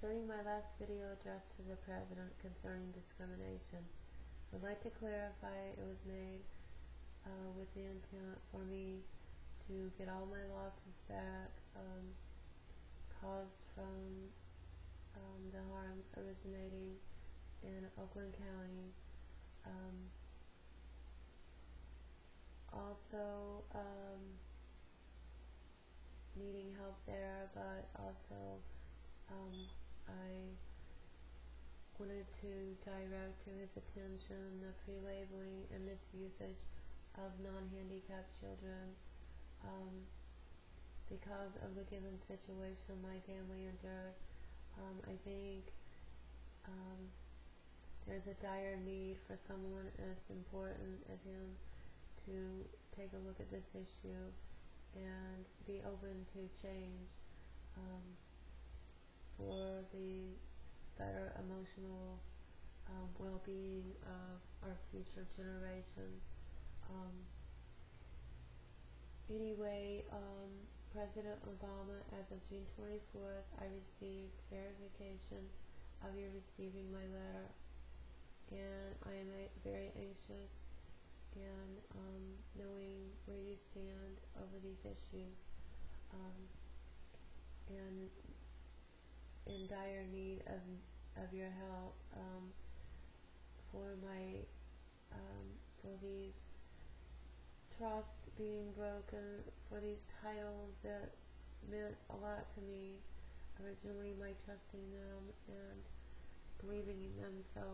Concerning my last video addressed to the President concerning discrimination, I would like to clarify it was made with the intent for me to get all my losses back caused from the harms originating in Oakland County. Also needing help there, but also I wanted to direct to his attention the pre-labeling and misusage of non-handicapped children because of the given situation my family endured. I think there's a dire need for someone as important as him to take a look at this issue and be open to change for the better emotional well-being of our future generation. Anyway, President Obama, as of June 24th, I received verification of your receiving my letter, and I am very anxious and knowing where you stand over these issues, and in dire need of your help for my for these trust being broken, for these titles that meant a lot to me originally, my trusting them and believing in them. So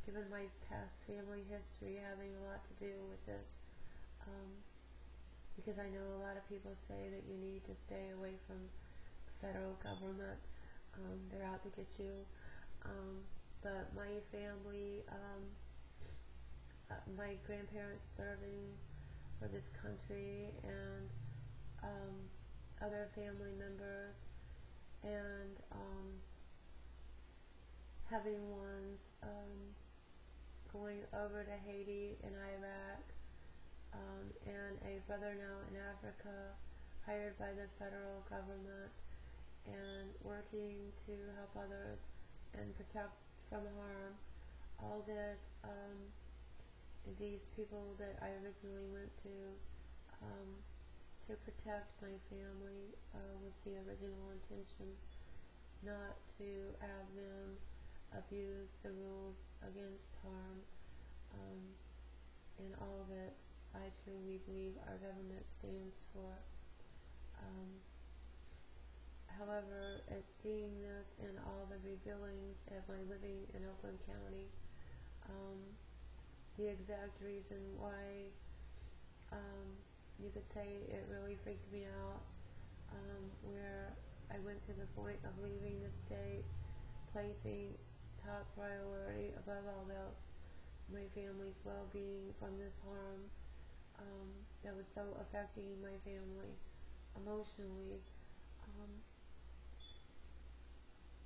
given my past family history having a lot to do with this, because I know a lot of people say that you need to stay away from the federal government, they're out to get you, but my family, my grandparents serving for this country, and other family members, and having ones going over to Haiti and Iraq, and a brother now in Africa hired by the federal government and working to help others and protect from harm. All that these people that I originally went to protect my family was the original intention, not to have them abuse the rules against harm, and all that I truly believe our government stands for. However, at seeing this and all the revealings of my living in Oakland County, the exact reason why you could say it really freaked me out, where I went to the point of leaving the state, placing top priority above all else my family's well-being from this harm that was so affecting my family emotionally.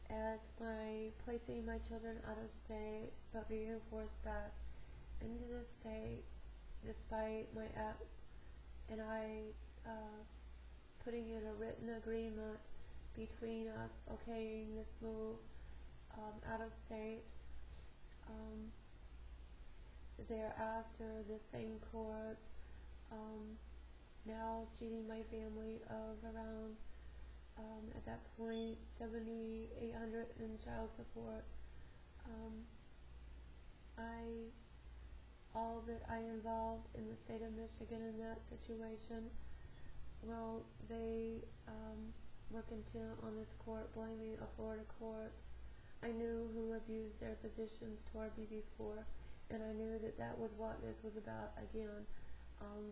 At my placing my children out of state, but being forced back into the state despite my ex and I putting in a written agreement between us okaying this move out of state. Thereafter, the same court now cheating my family of around at that point $7,800 in child support. All that I involved in the state of Michigan in that situation, well, they were content on this court blaming a Florida court. I knew who abused their positions toward me before, and I knew that that was what this was about again,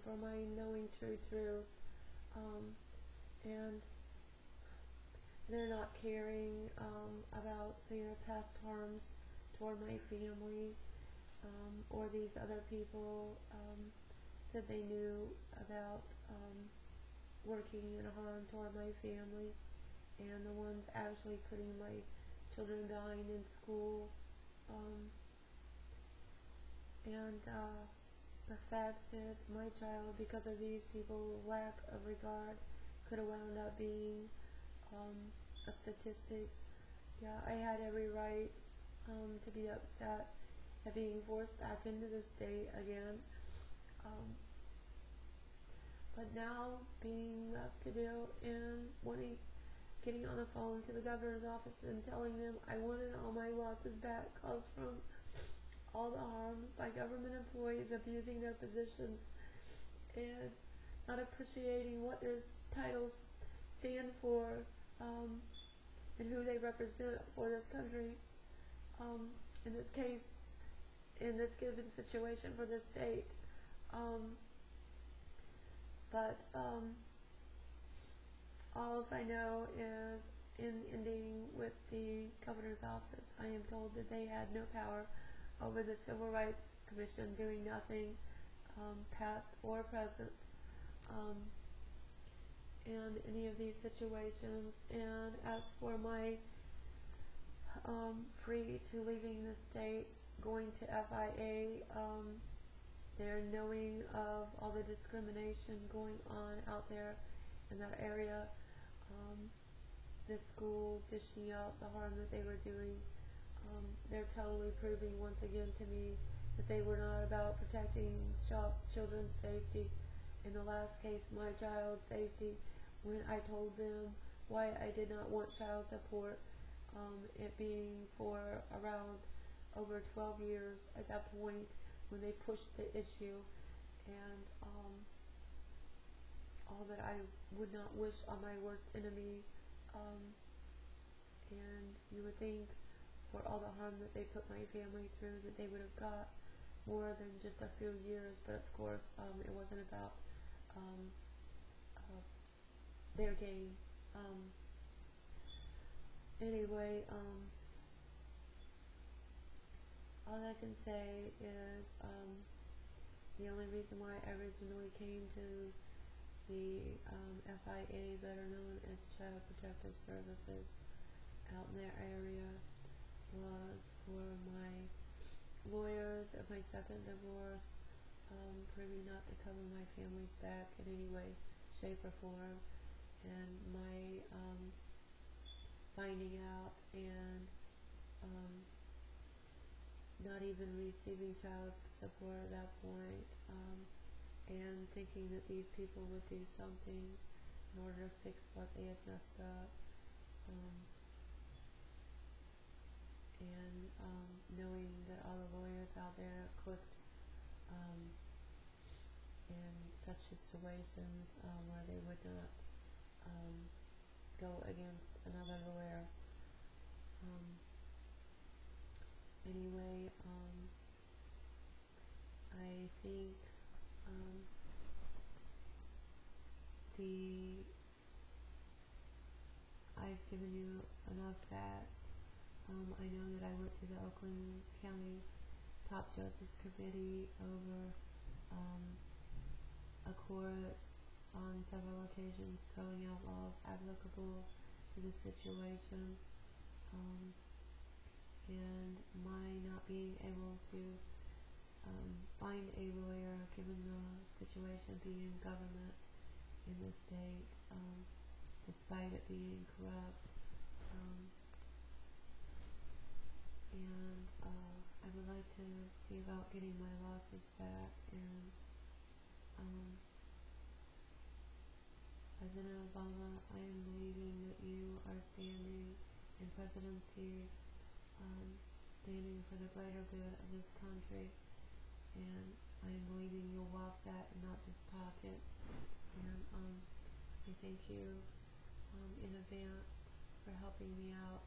for my knowing true truths, and they're not caring about their past harms toward my family, or these other people that they knew about working in harm toward my family, and the ones actually putting my children dying in school, and the fact that my child, because of these people's lack of regard, could have wound up being a statistic. Yeah, I had every right to be upset at being forced back into the state again. Um, but now being left to do and getting on the phone to the governor's office and telling them I wanted all my losses back caused from all the harms by government employees abusing their positions and not appreciating what their titles stand for and who they represent for this country. In this case, in this given situation for this state. But all I know is in ending with the governor's office, I am told that they had no power over the Civil Rights Commission doing nothing, past or present, in any of these situations. And as for my free to leaving the state, going to FIA, they're knowing of all the discrimination going on out there in that area. This school dishing out the harm that they were doing. They're totally proving once again to me that they were not about protecting children's safety. In the last case, my child's safety, when I told them why I did not want child support, it being for around over 12 years at that point when they pushed the issue, and all that I would not wish on my worst enemy. And you would think for all the harm that they put my family through that they would have got more than just a few years, but of course it wasn't about their gain. Anyway, all I can say is the only reason why I originally came to the FIA, better known as Child Protective Services, out in their area was for my lawyers of my second divorce, proving not to cover my family's back in any way, shape, or form, and my finding out and not even receiving child support at that point, and thinking that these people would do something in order to fix what they had messed up, and knowing that all the lawyers out there clicked in such situations where they would not go against another lawyer. Anyway, I think I've given you enough facts. I know that I went to the Oakland County Top Judges Committee over a court on several occasions throwing out laws applicable to the situation, and my not being able to find a lawyer given the situation being government in the state, despite it being corrupt, and I would like to see about getting my losses back. And President Obama, I am believing that you are standing in presidency, standing for the greater good of this country, and I am believing you'll walk that and not just talk it. And I thank you in advance for helping me out